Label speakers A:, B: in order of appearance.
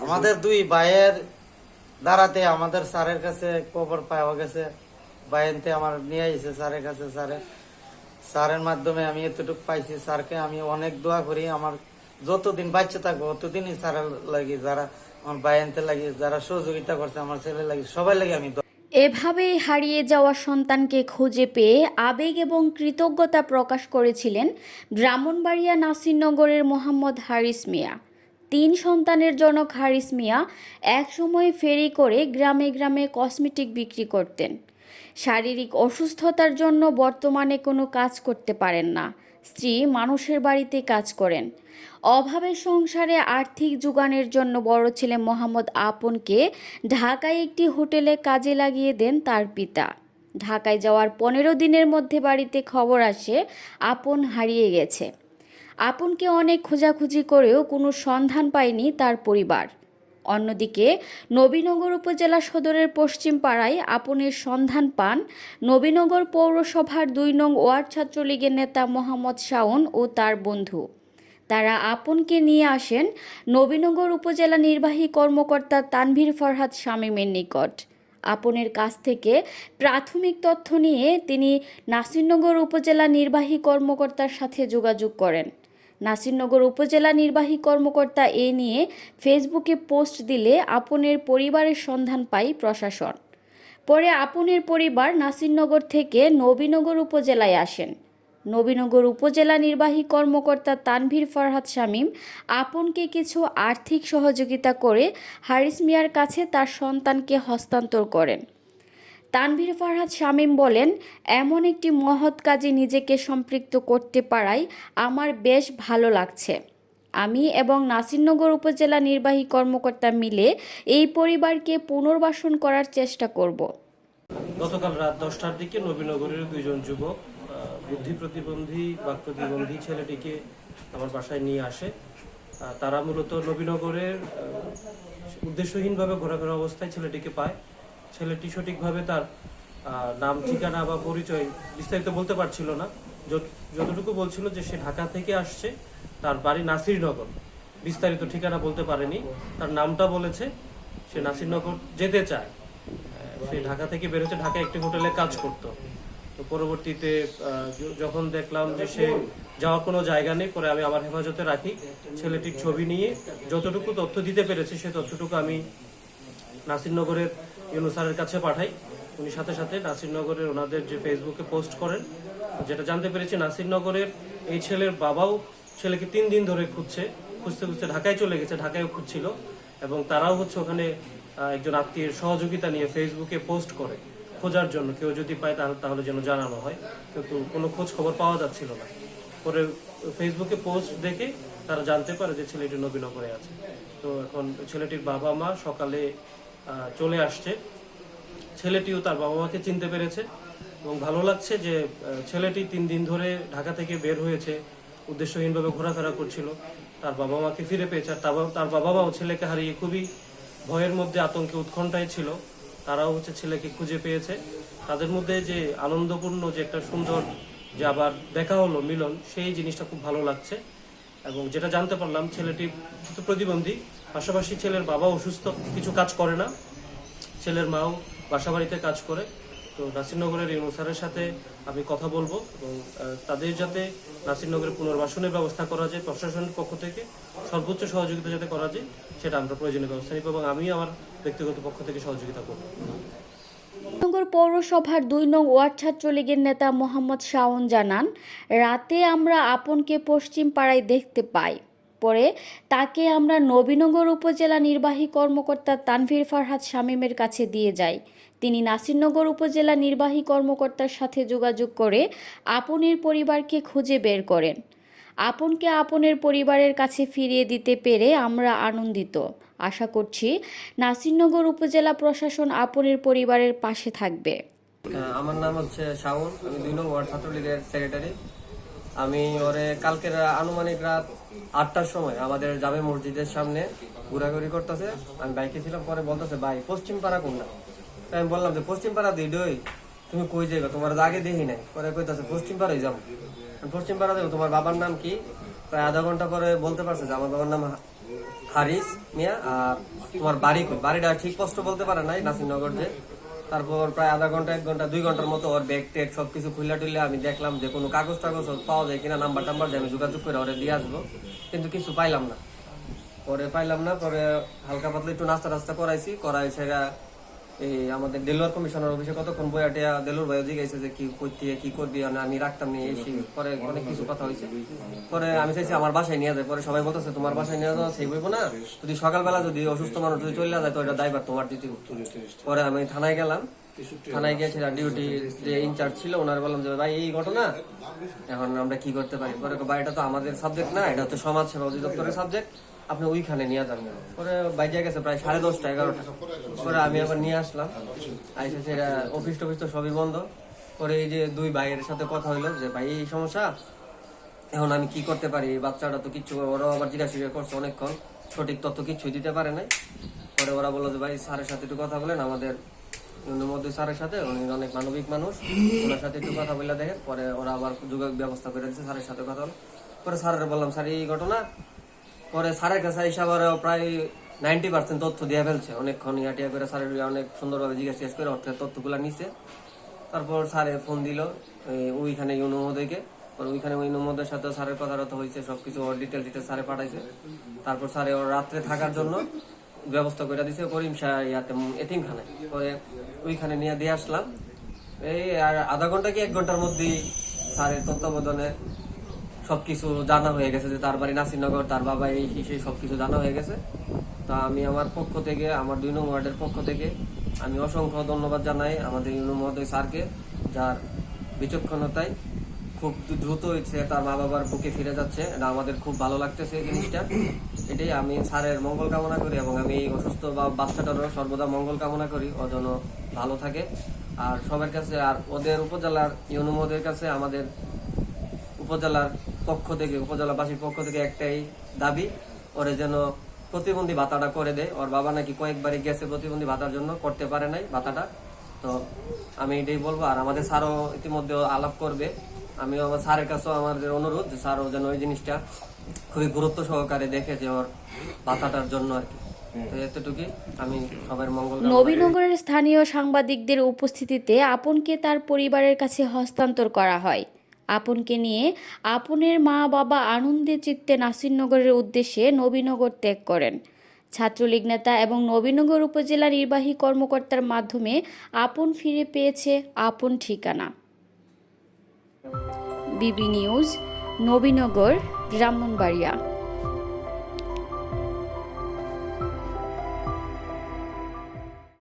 A: আমাদের দুই ভাইয়ের দ্বারাতে আমাদের স্যারের কাছে খবর পাওয়া গেছে। বাইনতে আমার নিয়ে আইছে স্যারের কাছে। স্যারের মাধ্যমে আমি এতটুকু পাইছি। স্যারকে আমি অনেক দোয়া করি। আমার যতদিন বাচ্চা থাকবো ততদিনই স্যারের লাগি, যারা আমার বাইনতে লাগি, যারা সহযোগিতা করছে আমার ছেলে লাগি, সবাই লাগে আমি
B: এভাবেই হারিয়ে যাওয়া সন্তানকে খুঁজে পেয়ে আবেগ এবং কৃতজ্ঞতা প্রকাশ করেছিলেন ব্রাহ্মণবাড়িয়া নাসিরনগরের মোহাম্মদ হারিস মিয়া। 3 সন্তানের জনক হারিস মিয়া একসময় ফেরি করে গ্রামে গ্রামে কসমেটিক বিক্রি করতেন। শারীরিক অসুস্থতার জন্য বর্তমানে কোনো কাজ করতে পারেন না। স্ত্রী মানুষের বাড়িতে কাজ করেন। অভাবের সংসারে আর্থিক যোগানের জন্য বড় ছেলে মোহাম্মদ আপনকে ঢাকায় একটি হোটেলে কাজে লাগিয়ে দেন তার পিতা। ঢাকায় যাওয়ার 15 দিনের মধ্যে বাড়িতে খবর আসে আপন হারিয়ে গেছে। আপনকে অনেক খোঁজাখুঁজি করেও কোনো সন্ধান পায়নি তার পরিবার। অন্যদিকে নবীনগর উপজেলা সদরের পশ্চিম পাড়ায় আপনের সন্ধান পান নবীনগর পৌরসভার 2 নং ওয়ার্ড ছাত্রলীগের নেতা মোহাম্মদ শাওন ও তার বন্ধু। তারা আপনকে নিয়ে আসেন নবীনগর উপজেলা নির্বাহী কর্মকর্তা তানভীর ফরহাদ শামীমের নিকট। আপনের কাছ থেকে প্রাথমিক তথ্য নিয়ে তিনি নাসিরনগর উপজেলা নির্বাহী কর্মকর্তার সাথে যোগাযোগ করেন। নাসিরনগর উপজেলা নির্বাহী কর্মকর্তা এ নিয়ে ফেসবুকে পোস্ট দিলে আপনের পরিবারের সন্ধান পায় প্রশাসন। পরে আপনের পরিবার নাসিরনগর থেকে নবীনগর উপজেলায় আসেন। নবীনগর উপজেলা নির্বাহী কর্মকর্তা তানভীর ফরহাদ শামীম আপনকে কিছু আর্থিক সহযোগিতা করে হারিস মিয়ার কাছে তার সন্তানকে হস্তান্তর করেন। তানভীর ফরহাদ শামীম বলেন, এমন একটি মহৎ কাজে নিজেকে সম্পৃক্ত করতে পারায় আমার বেশ ভালো লাগছে। আমি এবং নাসিরনগর উপজেলা নির্বাহী কর্মকর্তা মিলে এই পরিবারকে পুনর্বাসন করার চেষ্টা করব।
C: গতকাল রাত 10টার দিকে নবীনগরের 2 জন যুবক বুদ্ধি প্রতিবন্ধী বাক প্রতিবন্ধী ছেলেটিকে আমার বাসায় নিয়ে আসে। তারা মূলত নবীনগরের উদ্দেশ্যহীনভাবে ঘোরাফেরা অবস্থায় ছেলেটিকে পায়। ছেলেটি সঠিকভাবে তার নাম, ঠিকানা বা পরিচয় বিস্তারিত বলতে পারছিল না। যতটুকু বলছিল যে সে ঢাকা থেকে আসছে, তার বাড়ি নাসিরনগর। বিস্তারিত ঠিকানা বলতে পারেনি। তার নামটা বলেছে, সে নাসিরনগর যেতে চায়। সে ঢাকা থেকে বের হচ্ছে, ঢাকায় একটি হোটেলে কাজ করত। তো পরবর্তীতে যখন দেখলাম যে সে যাওয়ার কোনো জায়গা নেই, পরে আমি আমার হেফাজতে রাখি। ছেলেটির ছবি নিয়ে যতটুকু তথ্য দিতে পেরেছে সে তথ্যটুকু আমি নাসিরনগরের ইউনূস স্যারের কাছে পাঠাই। উনি সাথে সাথে নাসিরনগরের ওনাদের যে ফেসবুকে পোস্ট করেন। যেটা জানতে পেরেছি, নাসিরনগরের এই ছেলের বাবাও ছেলেকে 3 দিন ধরে খুঁজতে খুঁজতে ঢাকায় চলে গেছে, ঢাকায়ও খুঁজছিল। এবং তারাও ওখানে একজন আত্মীয়ের সহযোগিতা নিয়ে ফেসবুকে পোস্ট করে খোঁজার জন্য, কেউ যদি পায় তাহলে যেন জানানো হয়। কিন্তু কোনো খোঁজ খবর পাওয়া যাচ্ছিল না। পরে ফেসবুকে পোস্ট দেখে তারা জানতে পারে যে ছেলেটি নবীনগরে আছে। তো এখন ছেলেটির বাবা মা সকালে চলে আসছে। ছেলেটিও তার বাবা মাকে চিনতে পেরেছে এবং ভালো লাগছে যে ছেলেটি 3 দিন ধরে ঢাকা থেকে বের হয়েছে, উদ্দেশ্যহীনভাবে ঘোরাফেরা করছিল, তার বাবা মাকে ফিরে পেয়েছে। আর তার বাবা মাও ছেলেকে হারিয়ে খুবই ভয়ের মধ্যে, আতঙ্কে, উৎকণ্ঠায় ছিল। তারাও ছেলেকে খুঁজে পেয়েছে। তাদের মধ্যে যে আনন্দপূর্ণ যে একটা সুন্দর যে আবার দেখা হলো, মিলন, সেই জিনিসটা খুব ভালো লাগছে। এবং যেটা জানতে পারলাম, ছেলেটি প্রতিবন্ধী, পাশাপাশি ছেলের বাবা অসুস্থ, কিছু কাজ করে না। ছেলের মাও বাসা বাড়িতে কাজ করে। তো নাসিরনগরের ইউনূস স্যারের সাথে আমি কথা বলবো এবং তাদের যাতে নাসিরনগরের পুনর্বাসনের ব্যবস্থা করা যায়, প্রশাসনের পক্ষ থেকে সর্বোচ্চ সহযোগিতা যাতে করা যায়, সেটা আমরা প্রয়োজনীয় ব্যবস্থা নিব এবং আমি আমার ব্যক্তিগত পক্ষ থেকে সহযোগিতা করব।
B: নগর পৌরসভার 2 নং ওয়ার্ড ছাত্রলীগের নেতা মোহাম্মদ শাওন জানান, রাতে আমরা আপনকে পশ্চিম পাড়ায় দেখতে পাই। পরে তাকে আমরা নবীনগর উপজেলা নির্বাহী কর্মকর্তা তানভীর ফরহাদ শামীমের কাছে দিয়ে যাই। তিনি নাসিরনগর উপজেলা নির্বাহী কর্মকর্তার সাথে যোগাযোগ করে আপনের পরিবারকে খুঁজে বের করেন। আপনকে আপনের পরিবারের কাছে ফিরিয়ে দিতে পেরে আমরা আনন্দিত। আশা করছি নাসিরনগর উপজেলা প্রশাসন আপনের পরিবারের পাশে থাকবে।
D: আমার নাম হচ্ছে শাওন, আমি 2 নং ওয়ার্ড ছাত্রলীগের সেক্রেটারি। আমি ওরে কালকের আনুমানিক রাত 8টার সময় আমাদের জামে মসজিদের সামনে ঘোরাঘুরি করতেছে। আমি বাইকে ছিলাম, পরে বলতেছে, ভাই পশ্চিম পাড়া কোনটা? আমি বললাম যে পশ্চিম পাড়া দিই, তুমি কই যাবে, তোমার আগে দেখি নাই। পরে কইতাছে পশ্চিম পাড়াই যাবো। পশ্চিম পাড়া দেবো, তোমার বাবার নাম কি? প্রায় আধা ঘন্টা পরে বলতে পারছে যে আমার বাবার নাম হারিস মিয়া। আর তোমার বাড়িটা ঠিক স্পষ্ট বলতে পারে নাই, নাসিরনগর যে। তারপর প্রায় আধা ঘন্টা 1 ঘন্টা 2 ঘন্টার মতো ওর ব্যাগ টেগ সবকিছু খুলে টুলে আমি দেখলাম যে কোনো কাগজ টাগজ ওর পাওয়া যায় কিনা, নাম্বার টাম্বার যে আমি যোগাযোগ করে ওরে দিয়ে আসবো, কিন্তু কিছু পাইলাম না। পরে হালকা পাতলা একটু নাস্তা টাস্তা করাই সেরা এই আমাদের ডেলুয়ার কমিশনার অফিসে কতক্ষণ বইয়াটিয়া দেলুর ভাইও জিজ্ঞাসা যে কি করতে কি করবি, আমি রাখতাম নি এই সেই। পরে অনেক কিছু কথা হয়েছে। পরে আমি চাইছি আমার বাসায় নিয়ে যায়। পরে সবাই বলতেছে তোমার বাসায় নিয়ে যাওয়া সেই বইবো না, যদি সকালবেলা যদি অসুস্থ মানুষ যদি চলে যায় তো এটা দায়ভার তোমার দিতে হবে। পরে আমি থানায় গেলাম, থানায় গিয়ে সেটা ডিউটি যে ইনচার্জ ছিল ওনার বললাম যে ভাই এই ঘটনা, এখন আমরা কি করতে পারি। পরে এটা তো আমাদের সাবজেক্ট না, এটা হচ্ছে সমাজ সেবা অধিদপ্তরের সাবজেক্ট, আপনি ওইখানে নিয়ে যান। পরে বাইরে গেছে প্রায় 10:30 11টা। পরে আমি আবার নিয়ে আসলাম, আইসা সেটা অফিস টফিস তো সবই বন্ধ। পরে এই যে 2 ভাইয়ের সাথে কথা হইলো যে ভাই এই সমস্যা, এখন আমি কি করতে পারি, এই বাচ্চাটা তো কিচ্ছু, ওরাও আবার জিজ্ঞাসা করছে অনেকক্ষণ, সঠিক তথ্য কিছুই দিতে পারে নাই। পরে ওরা বললো যে ভাই স্যারের সাথে একটু কথা বলেন, আমাদের মধ্যে স্যারের সাথে, উনি অনেক মানবিক মানুষ, ওনার সাথে একটু কথা বলে দেখেন। পরে ওরা আবার যোগাযোগ ব্যবস্থা করে দিচ্ছে, স্যারের সাথে কথা হলো। পরে স্যারের বললাম স্যার এই ঘটনা। পরে স্যারের কাছে হিসাবে প্রায় 90% তথ্য দিয়ে ফেলছে, অনেকক্ষণ ইয়াটিয়া করে স্যারের অনেক সুন্দরভাবে জিজ্ঞাসা করে অর্থের তথ্যগুলো নিছে। তারপর স্যারে ফোন দিল ওইখানে ইউনো মহোদয়কে। পরে ওইখানে ইউনো মহোদয়ের সাথে স্যারের কথা হয়েছে, সবকিছু ওর ডিটেল স্যারে পাঠাইছে। তারপর স্যারে ওর রাত্রে থাকার জন্য ব্যবস্থা করে দিছে করিম শাহ এতিমখানায়। পরে ওইখানে নিয়ে দিয়ে আসলাম। এই আর আধা ঘন্টা কি 1 ঘন্টার মধ্যেই স্যারের তত্ত্বাবধানে সবকিছু জানা হয়ে গেছে যে তার বাড়ি নাসিরনগর, তার বাবা এই সেই সবকিছু জানা হয়ে গেছে। তা আমি আমার পক্ষ থেকে, আমার 2 নং ওয়ার্ডের পক্ষ থেকে আমি অসংখ্য ধন্যবাদ জানাই আমাদের ইউনো মহোদয় স্যারকে, যার বিচক্ষণতায় খুব দ্রুত হয়েছে তার মা বাবার বুকে ফিরে যাচ্ছে। এটা আমাদের খুব ভালো লাগতেছে এই জিনিসটা। এটাই আমি স্যারের মঙ্গল কামনা করি, এবং আমি এই অসুস্থ বাচ্চাটারও সর্বদা মঙ্গল কামনা করি, ও যেন ভালো থাকে। আর সবার কাছে, আর ওদের উপজেলার ইউনো মহোদয়ের কাছে আমাদের উপজেলার পক্ষ থেকে, উপজেলাবাসীর পক্ষ থেকে একটাই দাবি, ওরে যেন প্রতিবন্ধী ভাতাটা করে দেয়। ওর বাবা নাকি কয়েকবারই গেছে প্রতিবন্ধী ভাতার জন্য, করতে পারে নাই ভাতাটা। তো আমি এটাই বলবো। আর আমাদের স্যারও ইতিমধ্যে আলাপ করবে। আমিও আমার স্যারের কাছেও আমাদের অনুরোধ যে স্যারও যেন ওই জিনিসটা খুবই গুরুত্ব সহকারে দেখে যে ওর ভাতাটার জন্য আর কি। তো এতটুকুই, আমি সবার মঙ্গল কামনা করি।
B: নবীনগরের স্থানীয় সাংবাদিকদের উপস্থিতিতে আপনকে তার পরিবারের কাছে হস্তান্তর করা হয়। আপনকে নিয়ে আপনের মা বাবা আনন্দে চিত্তে নাসিরনগরের উদ্দেশ্যে নবীনগর ত্যাগ করেন। ছাত্রলীগ নেতা এবং নবীনগর উপজেলা নির্বাহী কর্মকর্তার মাধ্যমে আপন ফিরে পেয়েছে আপন ঠিকানা। বিবি নিউজ, নবীনগর, ব্রাহ্মণবাড়িয়া।